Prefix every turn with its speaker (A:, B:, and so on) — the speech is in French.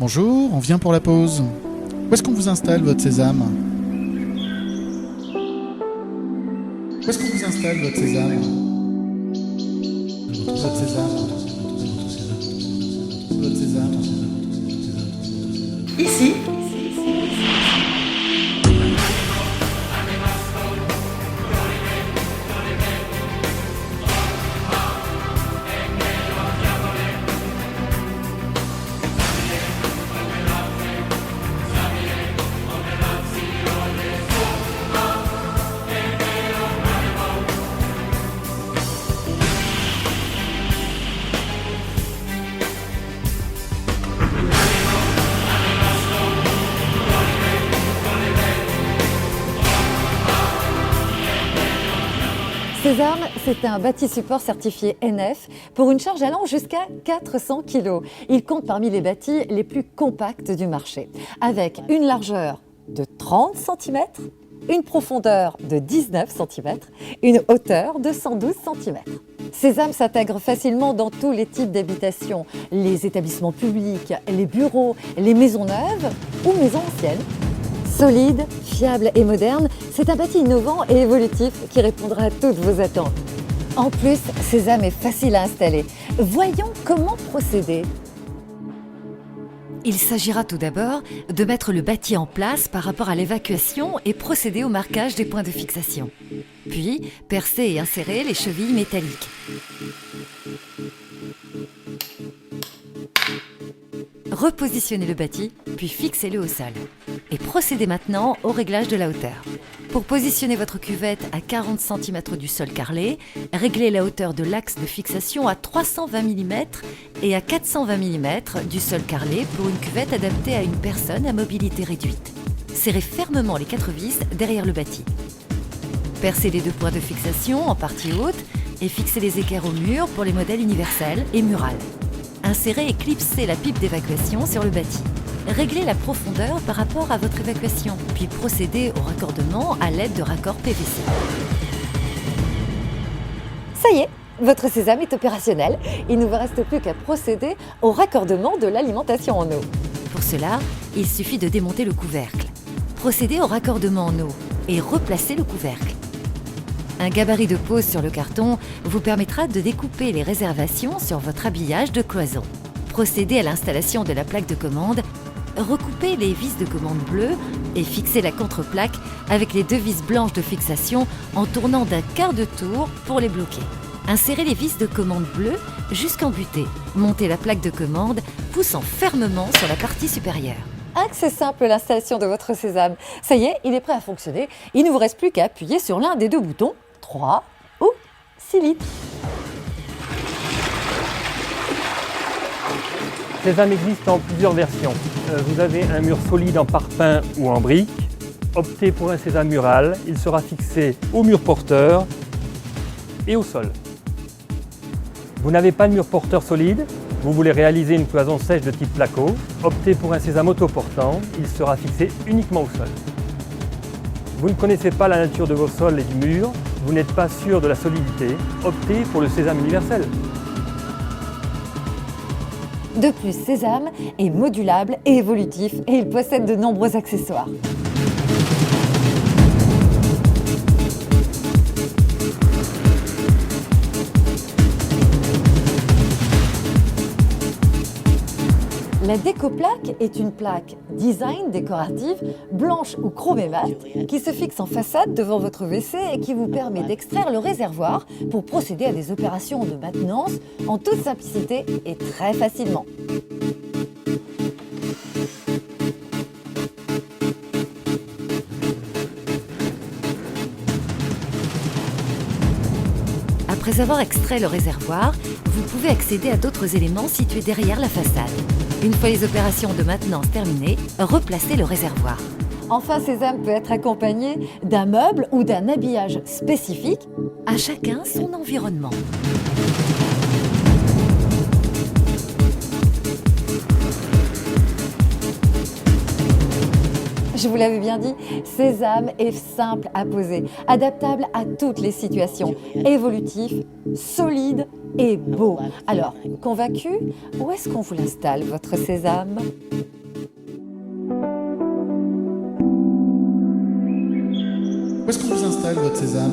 A: Bonjour, on vient pour la pause. Où est-ce qu'on vous installe votre sésame? Où est-ce qu'on vous installe votre sésame? Votre sésame. Votre sésame.
B: Ici.
C: Sésame, c'est un bâti support certifié NF pour une charge allant jusqu'à 400 kg. Il compte parmi les bâtis les plus compacts du marché, avec une largeur de 30 cm, une profondeur de 19 cm, une hauteur de 112 cm. Sésame s'intègre facilement dans tous les types d'habitations, les établissements publics, les bureaux, les maisons neuves ou maisons anciennes. Solide, fiable et moderne, c'est un bâti innovant et évolutif qui répondra à toutes vos attentes. En plus, Sésame est facile à installer. Voyons comment procéder. Il s'agira tout d'abord de mettre le bâti en place par rapport à l'évacuation et procéder au marquage des points de fixation. Puis, percer et insérer les chevilles métalliques. Repositionnez le bâti, puis fixez-le au sol. Et procédez maintenant au réglage de la hauteur. Pour positionner votre cuvette à 40 cm du sol carrelé, réglez la hauteur de l'axe de fixation à 320 mm et à 420 mm du sol carrelé pour une cuvette adaptée à une personne à mobilité réduite. Serrez fermement les 4 vis derrière le bâti. Percez les 2 points de fixation en partie haute et fixez les équerres au mur pour les modèles universels et murales. Insérez et clipsez la pipe d'évacuation sur le bâti. Réglez la profondeur par rapport à votre évacuation, puis procédez au raccordement à l'aide de raccords PVC. Ça y est, votre sésame est opérationnel. Il ne vous reste plus qu'à procéder au raccordement de l'alimentation en eau. Pour cela, il suffit de démonter le couvercle. Procédez au raccordement en eau et replacez le couvercle. Un gabarit de pose sur le carton vous permettra de découper les réservations sur votre habillage de cloison. Procédez à l'installation de la plaque de commande, recoupez les vis de commande bleues et fixez la contreplaque avec les 2 vis blanches de fixation en tournant d'un quart de tour pour les bloquer. Insérez les vis de commande bleues jusqu'en butée. Montez la plaque de commande, poussant fermement sur la partie supérieure. Ah, que c'est simple l'installation de votre sésame. Ça y est, il est prêt à fonctionner. Il ne vous reste plus qu'à appuyer sur l'un des 2 boutons, 3 ou 6 litres.
D: Sésame existe en plusieurs versions. Vous avez un mur solide en parpaing ou en brique. Optez pour un sésame mural. Il sera fixé au mur porteur et au sol. Vous n'avez pas de mur porteur solide. Vous voulez réaliser une cloison sèche de type placo. Optez pour un sésame autoportant. Il sera fixé uniquement au sol. Vous ne connaissez pas la nature de vos sols et du mur. Vous n'êtes pas sûr de la solidité. Optez pour le sésame universel.
C: De plus, Sésame est modulable et évolutif et il possède de nombreux accessoires. La décoplaque est une plaque design décorative, blanche ou chromée mat, qui se fixe en façade devant votre WC et qui vous permet d'extraire le réservoir pour procéder à des opérations de maintenance en toute simplicité et très facilement. Après avoir extrait le réservoir, vous pouvez accéder à d'autres éléments situés derrière la façade. Une fois les opérations de maintenance terminées, replacez le réservoir. Enfin, Sésame peut être accompagné d'un meuble ou d'un habillage spécifique, à chacun son environnement. Je vous l'avais bien dit, Sésame est simple à poser, adaptable à toutes les situations, évolutif, solide et beau. Alors, convaincu, où est-ce qu'on vous l'installe, votre Sésame ?
A: est-ce qu'on vous installe votre sésame?